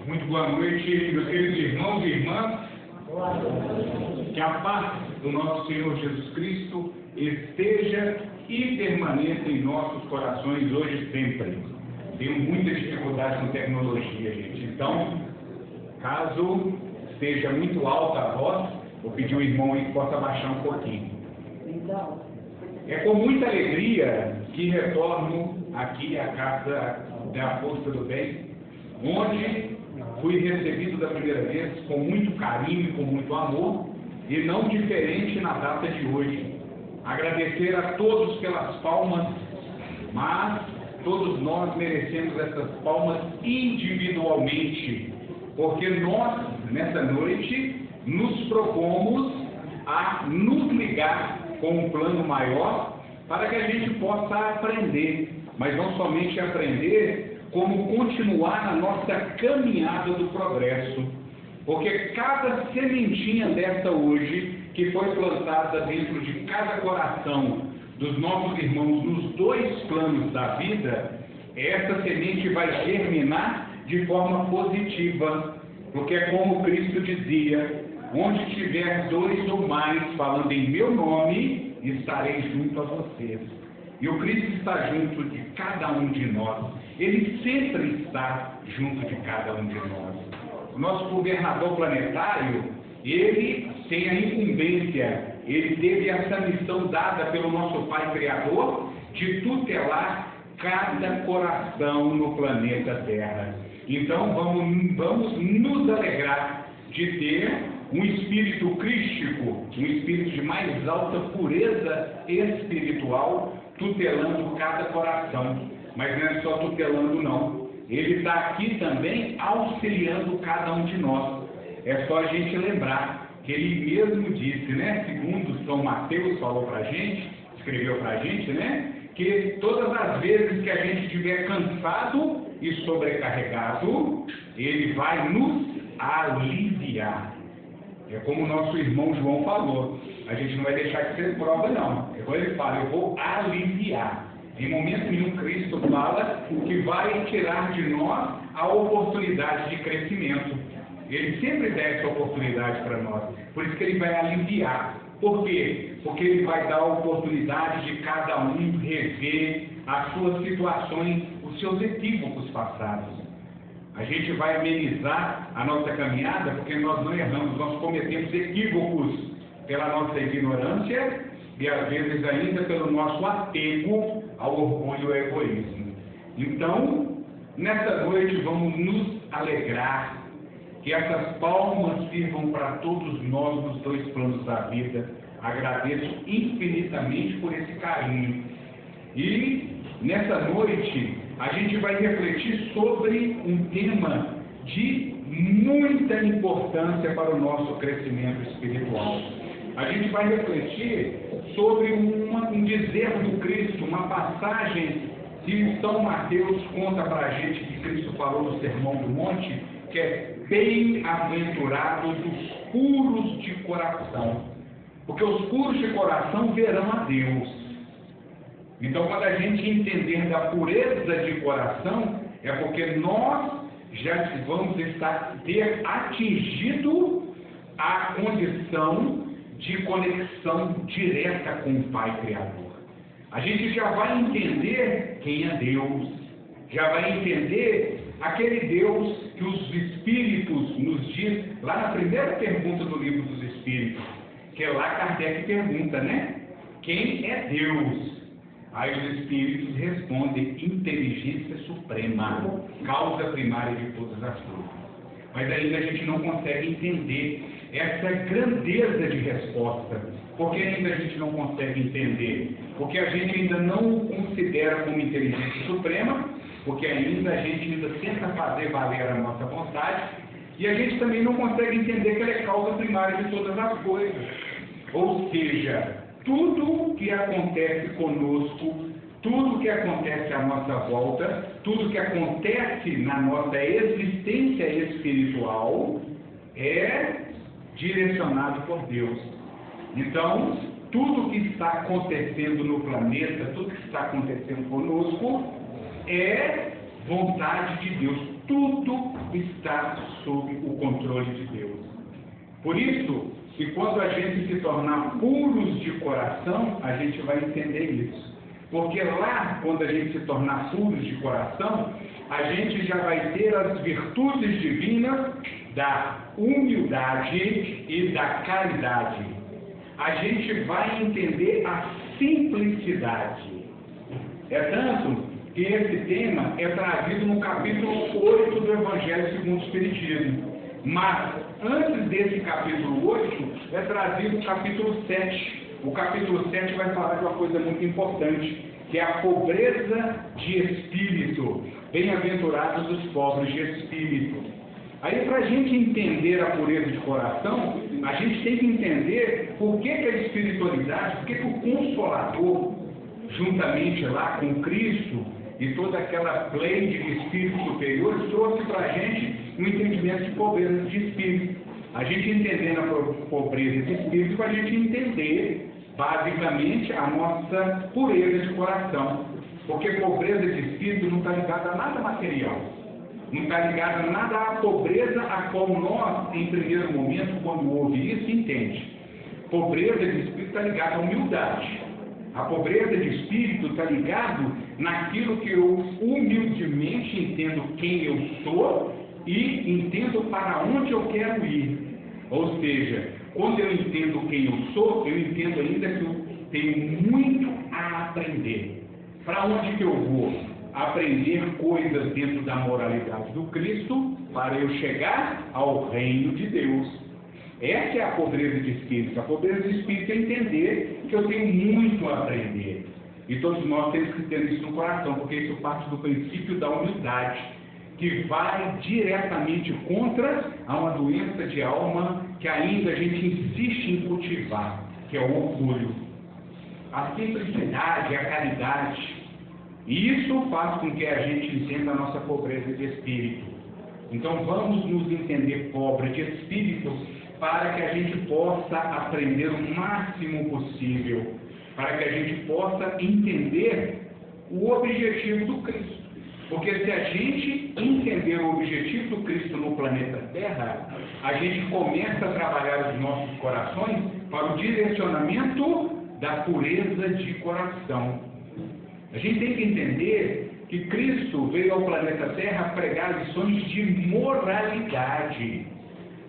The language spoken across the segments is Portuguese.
Muito boa noite, meus queridos irmãos e irmãs. Que a paz do nosso Senhor Jesus Cristo esteja e permaneça em nossos corações hoje e sempre. Tenho muita dificuldade com tecnologia, gente. Então, caso esteja muito alta a voz, vou pedir ao irmão aí que possa baixar um pouquinho. É com muita alegria que retorno aqui à Casa da Força do Bem, onde fui recebido da primeira vez com muito carinho e com muito amor, e não diferente na data de hoje. Agradecer a todos pelas palmas, mas todos nós merecemos essas palmas individualmente, porque nós, nessa noite, nos propomos a nos ligar com um plano maior para que a gente possa aprender, mas não somente aprender, como continuar na nossa caminhada do progresso. Porque cada sementinha dessa hoje, que foi plantada dentro de cada coração dos nossos irmãos nos dois planos da vida, essa semente vai germinar de forma positiva. Porque é como Cristo dizia: onde tiver dois ou mais falando em meu nome, estarei junto a vocês. E o Cristo está junto de cada um de nós. Ele sempre está junto de cada um de nós. O nosso governador planetário, ele tem a incumbência, ele teve essa missão dada pelo nosso Pai Criador de tutelar cada coração no planeta Terra. Então vamos nos alegrar de ter um espírito crístico, um espírito de mais alta pureza espiritual, tutelando cada coração. Mas não é só tutelando, não. Ele está aqui também auxiliando cada um de nós. É só a gente lembrar que ele mesmo disse, né? Segundo São Mateus falou para a gente, escreveu para a gente, né? Que todas as vezes que a gente estiver cansado e sobrecarregado, ele vai nos aliviar. É como o nosso irmão João falou, a gente não vai deixar de ser prova, não. É como ele fala, eu vou aliviar. Em momento nenhum Cristo fala que vai tirar de nós a oportunidade de crescimento. Ele sempre dá essa oportunidade para nós. Por isso que ele vai aliviar. Por quê? Porque ele vai dar a oportunidade de cada um rever as suas situações, os seus equívocos passados. A gente vai amenizar a nossa caminhada porque nós não erramos, nós cometemos equívocos pela nossa ignorância e às vezes ainda pelo nosso apego ao orgulho e ao egoísmo. Então, nessa noite vamos nos alegrar, que essas palmas sirvam para todos nós nos dois planos da vida. Agradeço infinitamente por esse carinho. E nessa noite a gente vai refletir sobre um tema de muita importância para o nosso crescimento espiritual. A gente vai refletir sobre um dizer do Cristo, uma passagem que São Mateus conta para a gente, que Cristo falou no Sermão do Monte, que é bem-aventurados os puros de coração. Porque os puros de coração verão a Deus. Então, quando a gente entender da pureza de coração, é porque nós já vamos ter atingido a condição de conexão direta com o Pai Criador. A gente já vai entender quem é Deus, já vai entender aquele Deus que os Espíritos nos diz, lá na primeira pergunta do Livro dos Espíritos, que é lá Kardec pergunta, né? Quem é Deus? Aí os Espíritos respondem: inteligência suprema, causa primária de todas as coisas. Mas ainda a gente não consegue entender essa grandeza de resposta. Por que ainda a gente não consegue entender? Porque a gente ainda não o considera como inteligência suprema, porque ainda a gente ainda tenta fazer valer a nossa vontade, e a gente também não consegue entender que ele é causa primária de todas as coisas. Ou seja, tudo que acontece conosco, tudo que acontece à nossa volta, tudo que acontece na nossa existência espiritual é direcionado por Deus. Então, tudo que está acontecendo no planeta, tudo que está acontecendo conosco, é vontade de Deus. Tudo está sob o controle de Deus. Por isso, que quando a gente se tornar puros de coração, a gente vai entender isso. Porque lá, quando a gente se tornar puros de coração, a gente já vai ter as virtudes divinas da humildade e da caridade. A gente vai entender a simplicidade. É tanto que esse tema é trazido no capítulo 8 do Evangelho segundo o Espiritismo. Mas, antes desse capítulo 8, é trazido o capítulo 7. O capítulo 7 vai falar de uma coisa muito importante, que é a pobreza de espírito. Bem-aventurados os pobres de espírito. Aí, para a gente entender a pureza de coração, a gente tem que entender por que a espiritualidade, por que o Consolador, juntamente lá com Cristo e toda aquela pleide de espíritos superiores, trouxe para a gente um entendimento de pobreza de espírito. A gente entendendo a pobreza de espírito, para a gente entender basicamente a nossa pureza de coração. Porque pobreza de espírito não está ligada a nada material. Não está ligada a nada à pobreza a qual nós, em primeiro momento, quando ouve isso, entende. Pobreza de espírito está ligada à humildade. A pobreza de espírito está ligado naquilo que eu humildemente entendo quem eu sou e entendo para onde eu quero ir. Ou seja, quando eu entendo quem eu sou, eu entendo ainda que eu tenho muito a aprender. Para onde que eu vou? Aprender coisas dentro da moralidade do Cristo para eu chegar ao reino de Deus. Essa é a pobreza de espírito. A pobreza de espírito é entender que eu tenho muito a aprender. E todos nós temos que ter isso no coração, porque isso parte do princípio da humildade, que vai diretamente contra a uma doença de alma que ainda a gente insiste em cultivar, que é o orgulho. A simplicidade, a caridade. E isso faz com que a gente entenda a nossa pobreza de espírito. Então vamos nos entender pobre de espírito para que a gente possa aprender o máximo possível, para que a gente possa entender o objetivo do Cristo. Porque se a gente entender o objetivo do Cristo no planeta Terra, a gente começa a trabalhar os nossos corações para o direcionamento da pureza de coração. A gente tem que entender que Cristo veio ao planeta Terra pregar lições de moralidade.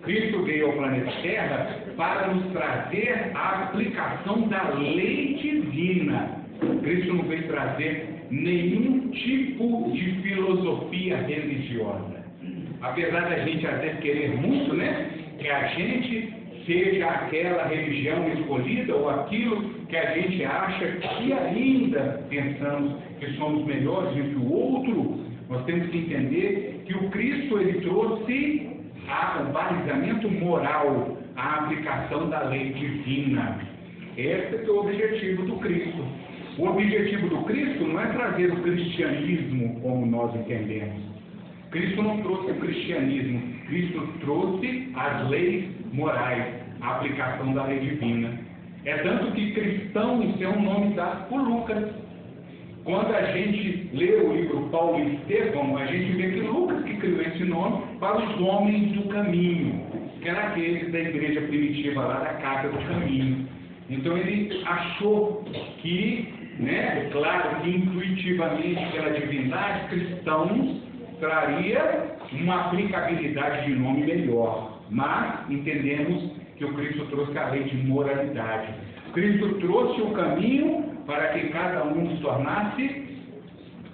Cristo veio ao planeta Terra para nos trazer a aplicação da lei divina. Cristo não veio trazer nenhum tipo de filosofia religiosa. Apesar da gente às vezes querer muito, né, que a gente seja aquela religião escolhida ou aquilo que a gente acha que ainda pensamos que somos melhores do que o outro, nós temos que entender que o Cristo ele trouxe o balizamento moral, a aplicação da lei divina. Esse é o objetivo do Cristo. O objetivo do Cristo não é trazer o cristianismo como nós entendemos. Cristo não trouxe o cristianismo, Cristo trouxe as leis morais, a aplicação da lei divina. É tanto que cristão, isso é um nome dado por Lucas. Quando a gente lê o livro Paulo e Estevão, a gente vê que Lucas que criou esse nome para os homens do caminho, que eram aqueles da igreja primitiva lá da Casa do Caminho. Então ele achou que, claro que intuitivamente pela divindade, cristãos traria uma aplicabilidade de nome melhor. Mas entendemos que o Cristo trouxe a lei de moralidade. Cristo trouxe o caminho para que cada um se tornasse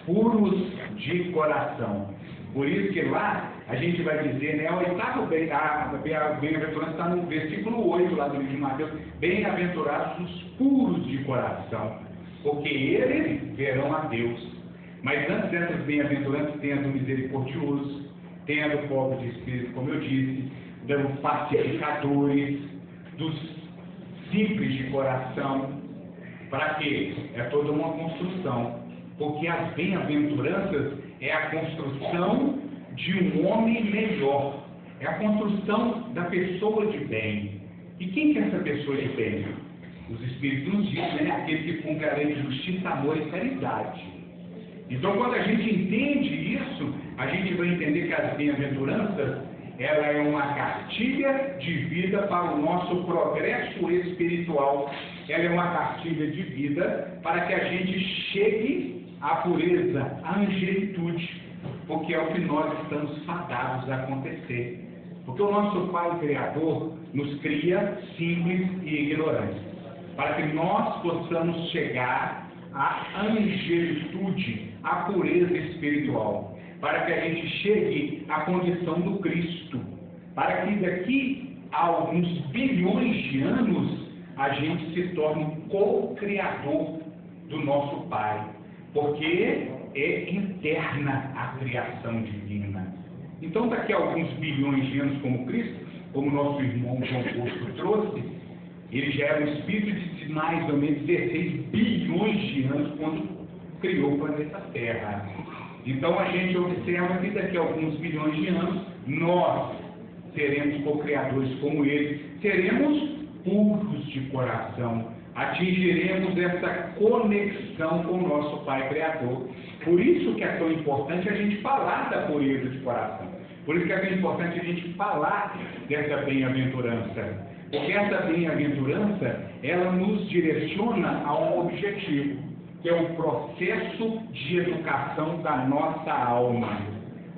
puros de coração. Por isso que lá a gente vai dizer, a oitava bem-aventurança está no versículo 8 lá do livro de Mateus, bem-aventurados os puros de coração, porque eles verão a Deus. Mas antes dessas bem-aventuranças tem a do misericordioso, tem a do pobre de espírito, como eu disse, dos pacificadores, dos simples de coração. Para quê? É toda uma construção. Porque as bem-aventuranças é a construção de um homem melhor. É a construção da pessoa de bem. E quem que é essa pessoa de bem? Os Espíritos nos dizem, aquele que cumpre a lei de justiça, amor e caridade. Então, quando a gente entende isso, a gente vai entender que as bem-aventuranças, ela é uma cartilha de vida para o nosso progresso espiritual. Ela é uma cartilha de vida para que a gente chegue à pureza, à angelitude, porque é o que nós estamos fadados a acontecer. Porque o nosso Pai Criador nos cria simples e ignorantes, para que nós possamos chegar à angelitude, à pureza espiritual, para que a gente chegue à condição do Cristo, para que daqui a alguns bilhões de anos a gente se torne co-criador do nosso Pai, porque é interna a criação divina. Então, daqui a alguns bilhões de anos como Cristo, como nosso irmão João Bosco trouxe, ele já era um espírito de mais ou menos 16 bilhões de anos quando criou o planeta Terra. Então, a gente observa que daqui a alguns bilhões de anos, nós seremos co-criadores como ele, seremos puros de coração, atingiremos essa conexão com o nosso Pai Criador. Por isso que é tão importante a gente falar da pureza de coração. Por isso que é tão importante a gente falar dessa bem-aventurança. Porque essa bem-aventurança, ela nos direciona a um objetivo, que é o processo de educação da nossa alma.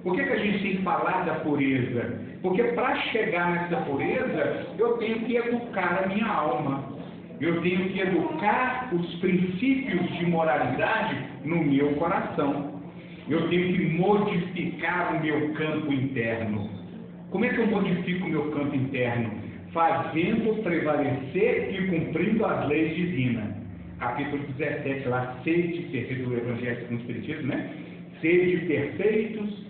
Por que a gente tem que falar da pureza? Porque para chegar nessa pureza, eu tenho que educar a minha alma. Eu tenho que educar os princípios de moralidade no meu coração. Eu tenho que modificar o meu campo interno. Como é que eu modifico o meu campo interno? Fazendo prevalecer e cumprindo as leis divinas. Capítulo 17, lá, sede perfeitos do Evangelho segundo o Espiritismo, né? Sede perfeitos,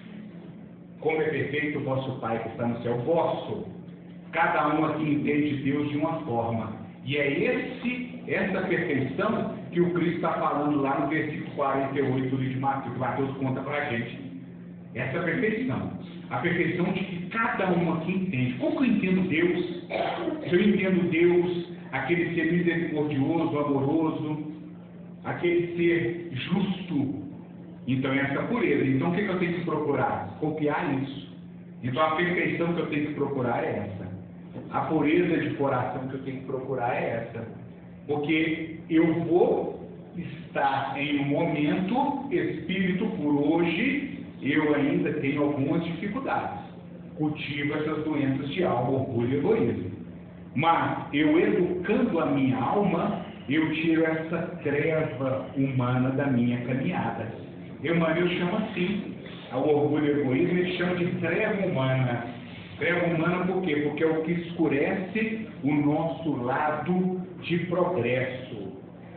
como é perfeito o vosso Pai que está no céu. Vosso. Cada um aqui entende Deus de uma forma. E é essa perfeição que o Cristo está falando lá no versículo 48 do livro de Mateus, que Mateus conta para a gente. Essa perfeição. A perfeição de que cada um aqui entende. Como que eu entendo Deus? Se eu entendo Deus, aquele ser misericordioso, amoroso, aquele ser justo, então é essa pureza. Então o que eu tenho que procurar? Copiar isso. Então a perfeição que eu tenho que procurar é essa. A pureza de coração que eu tenho que procurar é essa. Porque eu vou estar em um momento, espírito por hoje, eu ainda tenho algumas dificuldades. Cultivo essas doenças de alma, orgulho e egoísmo. Mas eu educando a minha alma, eu tiro essa treva humana da minha caminhada. Emmanuel chama assim, o orgulho e o egoísmo, ele chama de treva humana. Treva humana por quê? Porque é o que escurece o nosso lado de progresso.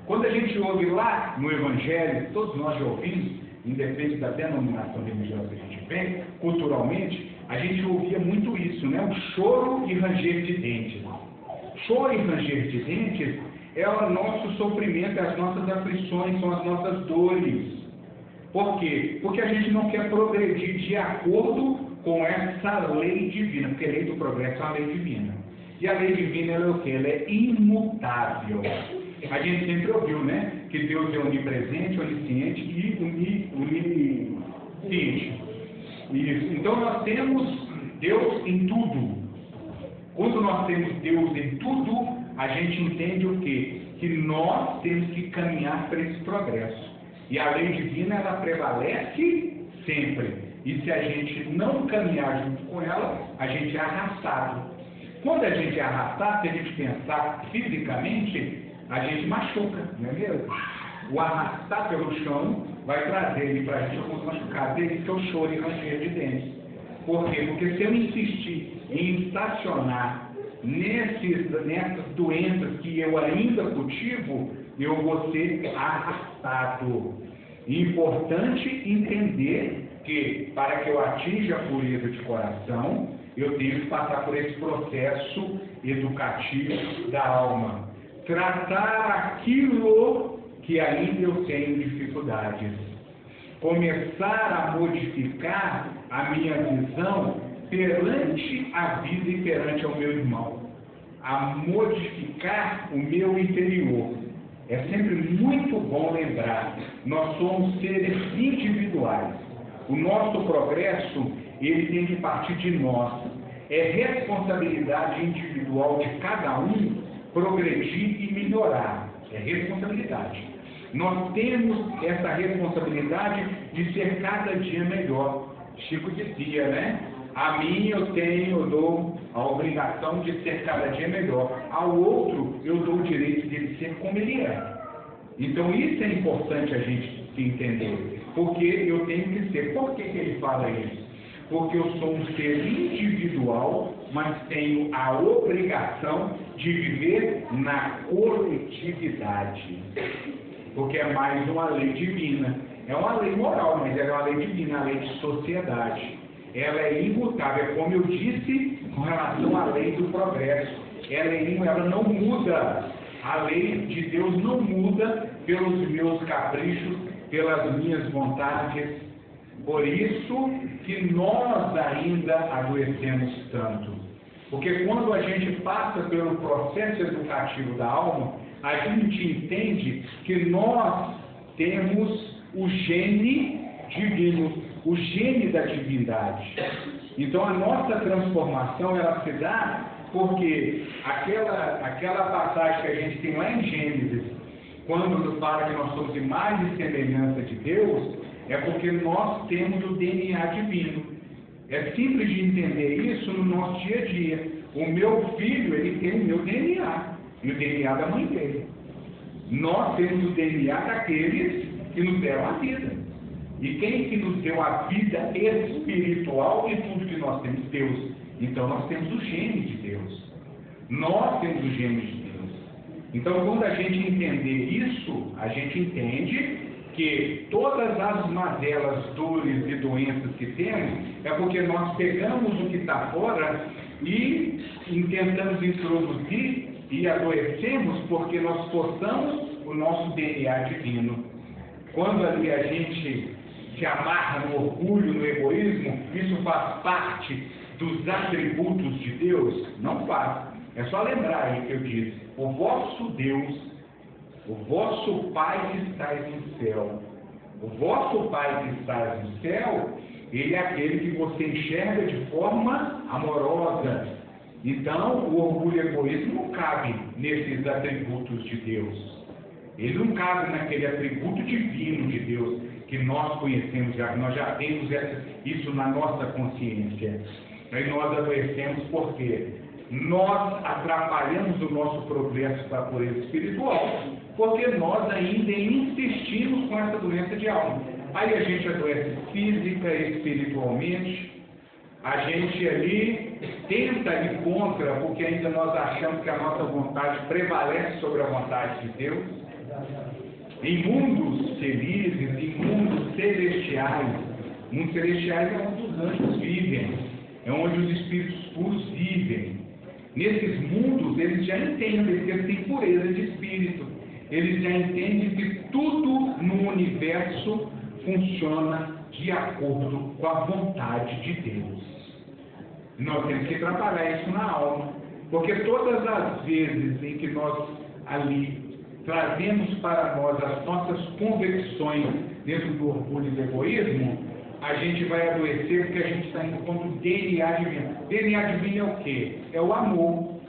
Quando a gente ouve lá no Evangelho, todos nós já ouvimos, independente da denominação religiosa que a gente vem, culturalmente, a gente ouvia muito isso, né? O choro e ranger de dentes. Choro e ranger de dentes é o nosso sofrimento, as nossas aflições, são as nossas dores. Por quê? Porque a gente não quer progredir de acordo com essa lei divina, porque a lei do progresso é uma lei divina. E a lei divina, ela é o quê? Ela é imutável. A gente sempre ouviu, né? Que Deus é onipresente, onisciente e onisciente. Isso. Então nós temos Deus em tudo. Quando nós temos Deus em tudo, a gente entende o quê? Que nós temos que caminhar para esse progresso. E a lei divina, ela prevalece sempre. E se a gente não caminhar junto com ela, a gente é arrastado. Quando a gente é arrastado, se a gente pensar fisicamente, a gente machuca, não é mesmo? O arrastar pelo chão vai trazer para a gente alguns machucados, desde que eu choro e ranger de dentes. Por quê? Porque se eu insistir em estacionar nessas doenças que eu ainda cultivo, eu vou ser arrastado. Importante entender que, para que eu atinja a pureza de coração, eu tenho que passar por esse processo educativo da alma. Tratar aquilo que ainda eu tenho dificuldades. Começar a modificar a minha visão perante a vida e perante ao meu irmão. A modificar o meu interior. É sempre muito bom lembrar, nós somos seres individuais. O nosso progresso, ele tem que partir de nós. É responsabilidade individual de cada um progredir e melhorar. É responsabilidade. Nós temos essa responsabilidade de ser cada dia melhor. Chico dizia, né? A mim eu dou a obrigação de ser cada dia melhor. Ao outro, eu dou o direito de ele ser como ele é. Então isso é importante a gente entender. Porque eu tenho que ser. Por que ele fala isso? Porque eu sou um ser individual, mas tenho a obrigação de viver na coletividade. Porque é mais uma lei divina. É uma lei moral, mas é uma lei divina, a lei de sociedade. Ela é imutável, é como eu disse com relação à lei do progresso. Ela não muda. A lei de Deus não muda pelos meus caprichos, pelas minhas vontades. Por isso que nós ainda adoecemos tanto. Porque quando a gente passa pelo processo educativo da alma, a gente entende que nós temos o gene divino, o gene da divindade. Então a nossa transformação, ela se dá porque aquela passagem que a gente tem lá em Gênesis, quando fala que nós somos imagem e semelhança de Deus, é porque nós temos o DNA divino. É simples de entender isso no nosso dia a dia. O meu filho, ele tem o meu DNA, e o DNA da mãe dele. Nós temos o DNA daqueles que nos deram a vida. E quem que nos deu a vida espiritual e tudo que nós temos? Deus. Então nós temos o gene de Deus. Nós temos o gene de Deus. Então quando a gente entender isso, a gente entende que todas as mazelas, dores e doenças que temos é porque nós pegamos o que está fora e tentamos introduzir e adoecemos porque nós forçamos o nosso DNA divino. Quando ali a gente se amarra no orgulho, no egoísmo, isso faz parte dos atributos de Deus? Não faz. É só lembrar aí que eu disse: o vosso Deus, o vosso Pai que estais no céu, o vosso Pai que estais no céu, ele é aquele que você enxerga de forma amorosa. Então, o orgulho e o egoísmo não cabem nesses atributos de Deus. Ele não cabe naquele atributo divino de Deus que nós conhecemos, nós já temos isso na nossa consciência. Aí nós adoecemos porque nós atrapalhamos o nosso progresso para a pureza espiritual, porque nós ainda insistimos com essa doença de alma. Aí a gente adoece física e espiritualmente, a gente ali tenta ir contra, porque ainda nós achamos que a nossa vontade prevalece sobre a vontade de Deus. Em mundos felizes, em mundos celestiais é onde os anjos vivem, é onde os espíritos puros vivem. Nesses mundos, eles já entendem que eles têm pureza de espírito. Eles já entendem que tudo no universo funciona de acordo com a vontade de Deus. Nós temos que trabalhar isso na alma, porque todas as vezes em que nós ali trazemos para nós as nossas convicções dentro do orgulho e do egoísmo, a gente vai adoecer porque a gente está indo contra o DNA divino. DNA divino é o quê? É o amor,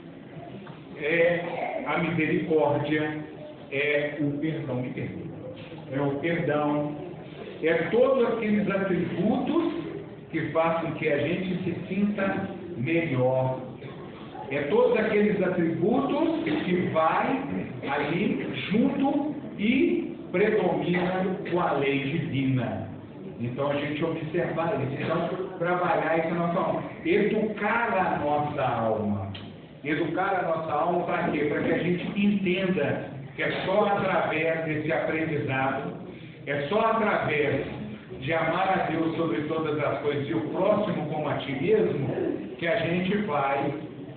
é a misericórdia, é o perdão de Deus, é o perdão, é todos aqueles atributos que façam que a gente se sinta melhor. É todos aqueles atributos que vai ali junto e predomina com a lei divina. Então a gente observar isso, então trabalhar isso na nossa alma, educar a nossa alma. Educar a nossa alma para quê? Para que a gente entenda que é só através desse aprendizado, é só através de amar a Deus sobre todas as coisas e o próximo como a ti mesmo, que a gente vai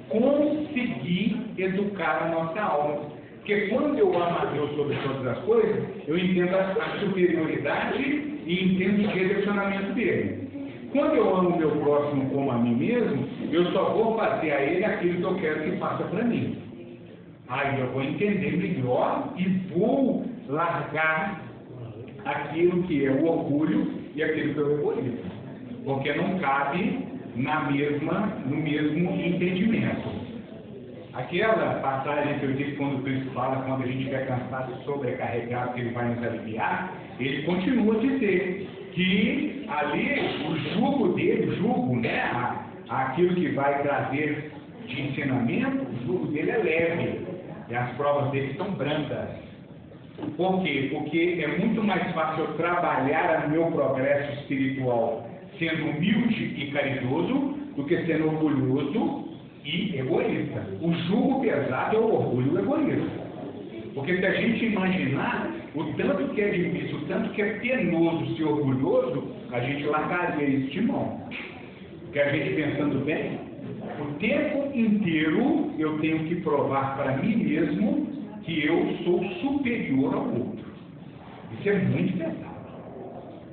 conseguir educar a nossa alma. Porque quando eu amo a Deus sobre todas as coisas, eu entendo a superioridade e entendo o direcionamento dele. Quando eu amo o meu próximo como a mim mesmo, eu só vou fazer a ele aquilo que eu quero que faça para mim. Aí eu vou entender melhor e vou largar aquilo que é o orgulho e aquilo que é o egoísmo, porque não cabe no mesmo entendimento. Aquela passagem que eu disse quando Cristo fala, quando a gente estiver cansado e sobrecarregado, que Ele vai nos aliviar, Ele continua a dizer que ali o jugo dele, aquilo que vai trazer de ensinamento, o jugo dele é leve e as provas dele são brandas. Por quê? Porque é muito mais fácil eu trabalhar o meu progresso espiritual sendo humilde e caridoso do que sendo orgulhoso e egoísta. O jugo pesado é o orgulho e o egoísmo. Porque se a gente imaginar o tanto que é difícil, o tanto que é penoso ser orgulhoso, a gente largaria isso de mão. Porque a gente pensando bem, o tempo inteiro eu tenho que provar para mim mesmo que eu sou superior ao outro. Isso é muito pesado.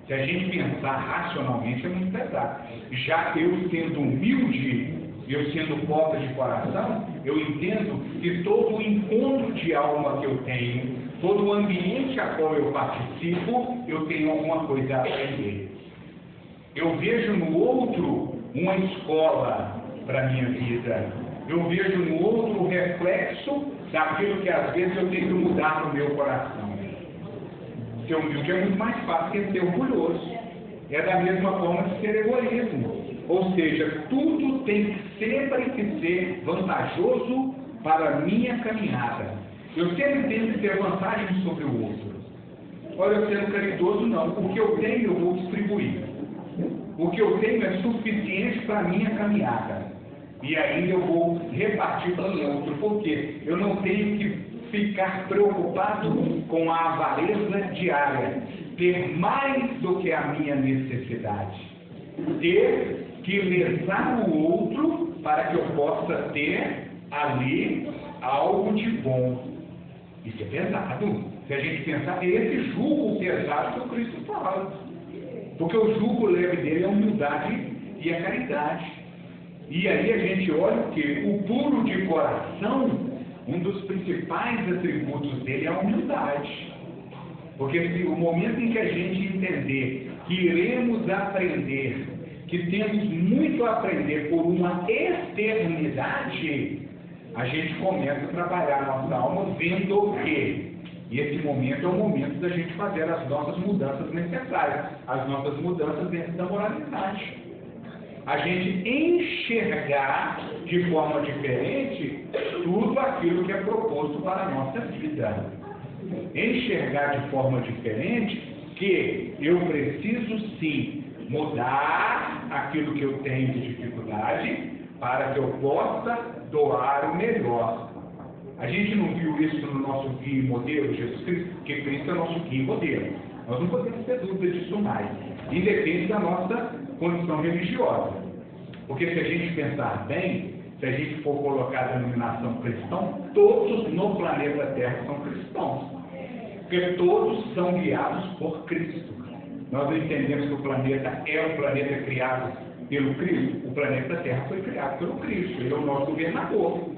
Se a gente pensar racionalmente, é muito pesado. Já eu sendo humilde, eu sendo pobre de coração, eu entendo que todo o encontro de alma que eu tenho, todo o ambiente a qual eu participo, eu tenho alguma coisa a aprender. Eu vejo no outro uma escola para a minha vida. Eu vejo no outro o reflexo daquilo que às vezes eu tenho que mudar no meu coração. Ser humilde é muito mais fácil que ser orgulhoso. É da mesma forma que ser egoísmo. Ou seja, tudo tem sempre que ser vantajoso para a minha caminhada. Eu sempre tenho que ter vantagem sobre o outro. Olha, eu sendo caridoso, não. O que eu tenho, eu vou distribuir. O que eu tenho é suficiente para a minha caminhada. E ainda eu vou repartir para o outro. Por quê? Eu não tenho que ficar preocupado com a avareza diária. Ter mais do que a minha necessidade. Ter que lesar o outro para que eu possa ter ali algo de bom. Isso é pesado. Se a gente pensar, é esse jugo pesado que o Cristo fala. Porque o jugo leve dele é a humildade e a caridade. E aí a gente olha o que? O puro de coração, um dos principais atributos dele é a humildade. Porque se o momento em que a gente entender que iremos aprender, que temos muito a aprender por uma eternidade, a gente começa a trabalhar a nossa alma vendo o quê? E esse momento é o momento da gente fazer as nossas mudanças necessárias, as nossas mudanças dentro da moralidade. A gente enxergar de forma diferente tudo aquilo que é proposto para a nossa vida. Enxergar de forma diferente que eu preciso sim mudar aquilo que eu tenho de dificuldade para que eu possa doar o melhor. A gente não viu isso no nosso guia e modelo, Jesus Cristo, porque Cristo é nosso guia e modelo. Nós não podemos ter dúvida disso mais. Independe da nossa condição religiosa. Porque se a gente pensar bem, se a gente for colocar a denominação cristão, todos no planeta Terra são cristãos. Porque todos são guiados por Cristo. Nós entendemos que o planeta é um planeta criado pelo Cristo. O planeta Terra foi criado pelo Cristo. Ele é o nosso governador.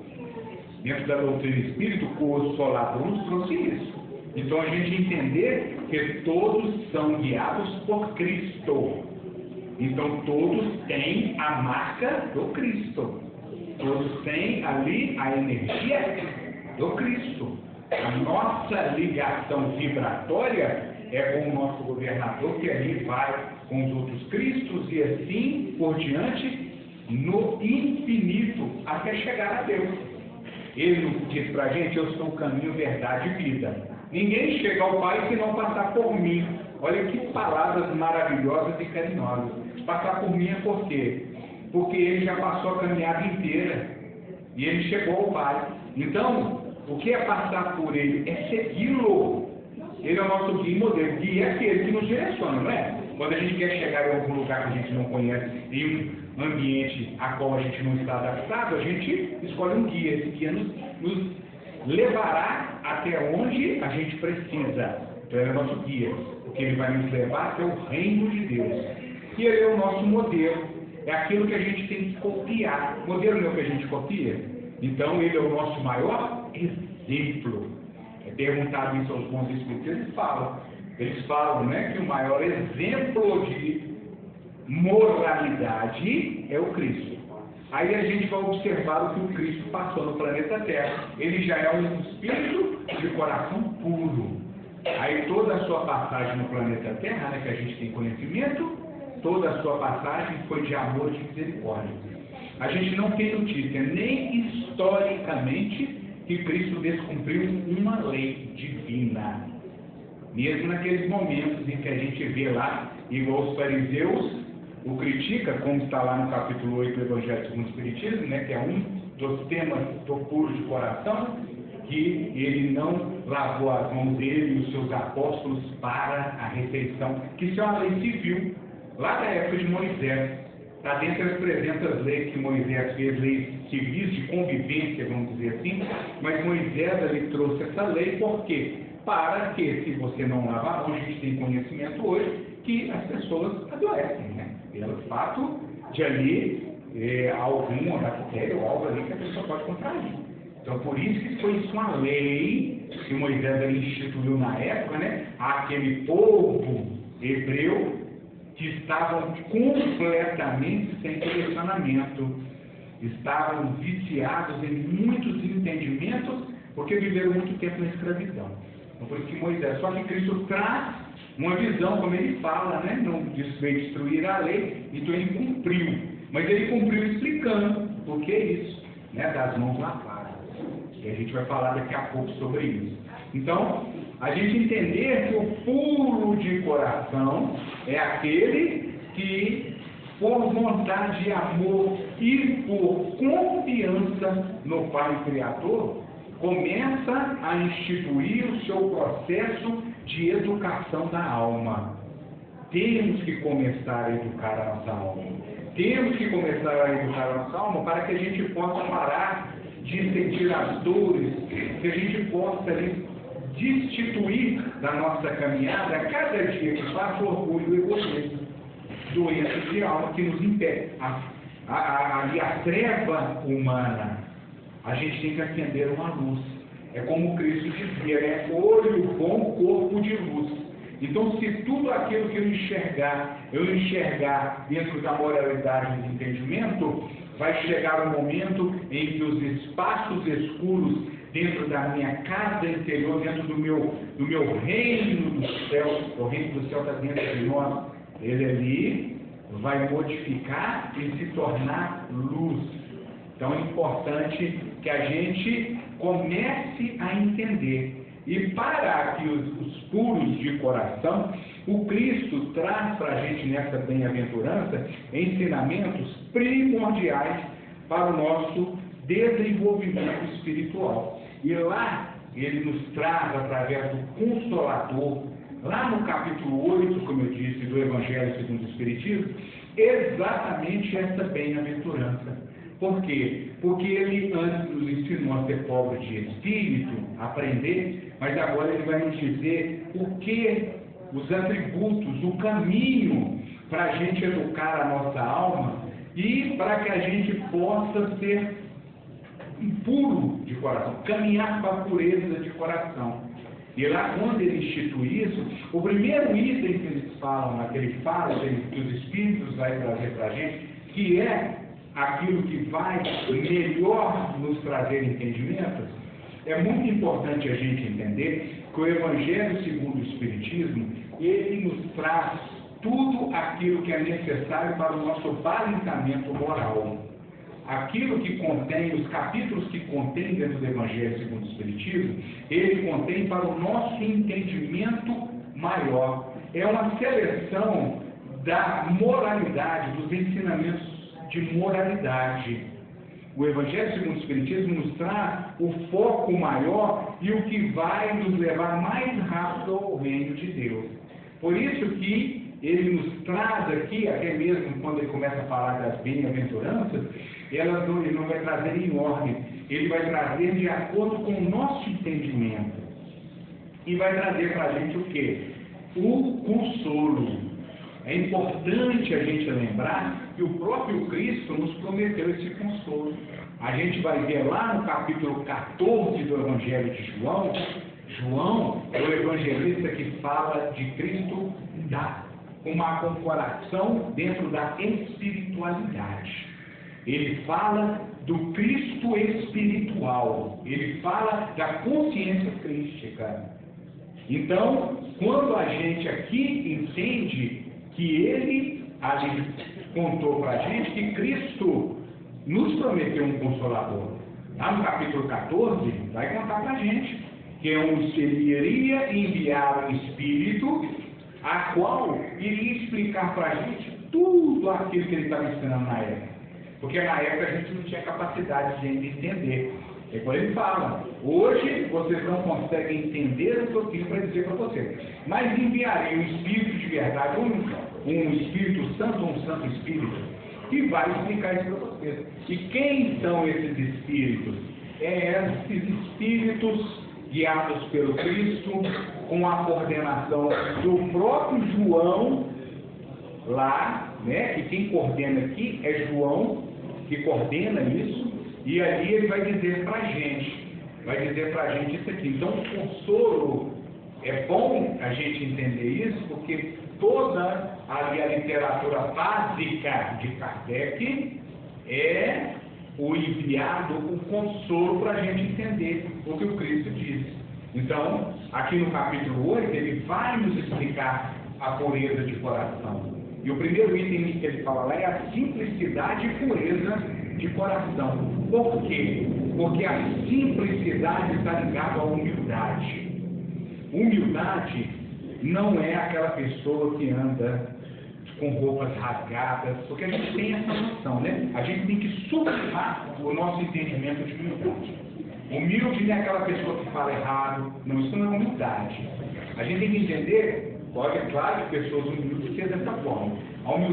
Dentro da doutrina espírita, o Consolador nos trouxe isso. Então a gente entender que todos são guiados por Cristo. Então todos têm a marca do Cristo. Todos têm ali a energia do Cristo. A nossa ligação vibratória é com o nosso governador, que ali vai com os outros Cristos e assim por diante no infinito até chegar a Deus. Ele diz para a gente: eu sou o caminho, verdade e vida. Ninguém chega ao Pai se não passar por mim. Olha que palavras maravilhosas e carinhosas. Passar por mim é por quê? Porque ele já passou a caminhada inteira e ele chegou ao Pai. Então, o que é passar por ele? É segui-lo. Ele é o nosso guia e modelo. Guia é aquele que nos direciona, não é? Quando a gente quer chegar em algum lugar que a gente não conhece, em um ambiente a qual a gente não está adaptado, a gente escolhe um guia. Esse guia nos levará até onde a gente precisa. Então ele é o nosso guia, porque ele vai nos levar até o reino de Deus. E ele é o nosso modelo. É aquilo que a gente tem que copiar. O modelo não é o que a gente copia? Então ele é o nosso maior exemplo. É perguntado isso aos bons espíritos, eles falam. eles falam, né, que o maior exemplo de moralidade é o Cristo. Aí a gente vai observar o que o Cristo passou no planeta Terra. Ele já é um espírito de coração puro. Aí toda a sua passagem no planeta Terra, né, que a gente tem conhecimento, toda a sua passagem foi de amor e de misericórdia. A gente não tem notícia, nem historicamente, que Cristo descumpriu uma lei divina. Mesmo naqueles momentos em que a gente vê lá, igual os fariseus, o critica, como está lá no capítulo 8 do Evangelho segundo o Espiritismo, né, que é um dos temas do puro de coração, que ele não lavou as mãos dele e os seus apóstolos para a refeição, que isso é uma lei civil, lá da época de Moisés. Está dentro das 300 leis que Moisés fez, leis civis de convivência, vamos dizer assim, mas Moisés ali trouxe essa lei, por quê? Para que, se você não lavar a mão, a gente tem conhecimento hoje, que as pessoas adoecem, né? Pelo fato de ali alguma bactéria ou algo ali que a pessoa pode contrair. Então, por isso que foi isso uma lei que Moisés ali instituiu na época, né? Aquele povo hebreu que estavam completamente sem direcionamento, estavam viciados em muitos entendimentos, porque viveram muito tempo na escravidão. Então, por isso que Moisés, só que Cristo traz uma visão, como ele fala, né? Não veio destruir a lei, então ele cumpriu. Mas ele cumpriu explicando o que é isso, né? Das mãos lavadas. E a gente vai falar daqui a pouco sobre isso. Então, a gente entender que o puro de coração é aquele que, por vontade de amor e por confiança no Pai Criador, começa a instituir o seu processo de educação da alma. Temos que começar a educar a nossa alma. Temos que começar a educar a nossa alma para que a gente possa parar de sentir as dores, que a gente possa ali destituir da nossa caminhada, a cada dia que passa, o orgulho e o egoísmo, doenças de alma que nos impedem. A treva humana, a gente tem que acender uma luz. É como Cristo dizia, né? Olho bom, corpo de luz. Então, se tudo aquilo que eu enxergar dentro da moralidade e do entendimento, vai chegar um momento em que os espaços escuros dentro da minha casa interior, dentro do meu reino do céu, o reino do céu está dentro de nós, ele ali vai modificar e se tornar luz. Então é importante que a gente comece a entender. E para que os puros de coração, o Cristo traz para a gente nessa bem-aventurança ensinamentos primordiais para o nosso desenvolvimento espiritual. E lá ele nos traz, através do Consolador, lá no capítulo 8, como eu disse, do Evangelho segundo o Espiritismo, exatamente essa bem-aventurança. Por quê? Porque ele antes nos ensinou a ser pobre de espírito, aprender, mas agora ele vai nos dizer o que, os atributos, o caminho para a gente educar a nossa alma e para que a gente possa ser puro de coração, caminhar para a pureza de coração. E lá, quando ele institui isso, o primeiro item que eles falam, que ele fala, que os Espíritos vai trazer para a gente, que é aquilo que vai melhor nos trazer entendimento, é muito importante a gente entender que o Evangelho segundo o Espiritismo, ele nos traz tudo aquilo que é necessário para o nosso balizamento moral. Aquilo que contém, os capítulos que contém dentro do Evangelho segundo o Espiritismo, ele contém para o nosso entendimento maior. É uma seleção da moralidade, dos ensinamentos de moralidade. O Evangelho segundo o Espiritismo nos traz o foco maior e o que vai nos levar mais rápido ao reino de Deus. Por isso que ele nos traz aqui, até mesmo quando ele começa a falar das bem-aventuranças, ele não vai trazer em ordem, ele vai trazer de acordo com o nosso entendimento. E vai trazer para a gente o quê? O consolo. É importante a gente lembrar que o próprio Cristo nos prometeu esse consolo. A gente vai ver lá no capítulo 14 do Evangelho de João, João é o evangelista que fala de Cristo com o coração dentro da espiritualidade. Ele fala do Cristo espiritual. Ele fala da consciência crística. Então, quando a gente aqui entende que ele ali contou para a gente que Cristo nos prometeu um consolador. Lá no capítulo 14, vai contar para a gente que ele iria enviar um Espírito, a qual iria explicar para a gente tudo aquilo que ele estava ensinando na época. Porque na época a gente não tinha capacidade de entender. É quando ele fala, hoje vocês não conseguem entender o que eu tenho para dizer para vocês. Mas enviarei um Espírito de verdade, um Espírito Santo, um Santo Espírito, que vai explicar isso para vocês. E quem são esses Espíritos? Esses Espíritos guiados pelo Cristo, com a coordenação do próprio João, lá, né? Que quem coordena aqui é João, que coordena isso, e ali ele vai dizer para a gente, isso aqui. Então, o consolo, é bom a gente entender isso, porque toda a literatura básica de Kardec é o enviado, o consolo para a gente entender o que o Cristo diz. Então, aqui no capítulo 8, ele vai nos explicar a pureza de coração. E o primeiro item que ele fala lá é a simplicidade e pureza de coração. Por quê? Porque a simplicidade está ligada à humildade. Humildade não é aquela pessoa que anda com roupas rasgadas, porque a gente tem essa noção, né? A gente tem que sublimar o nosso entendimento de humildade. Humilde não é aquela pessoa que fala errado, não, isso não é humildade. A gente tem que entender, pode, é claro, que pessoas humildes sejam dessa forma. A humildade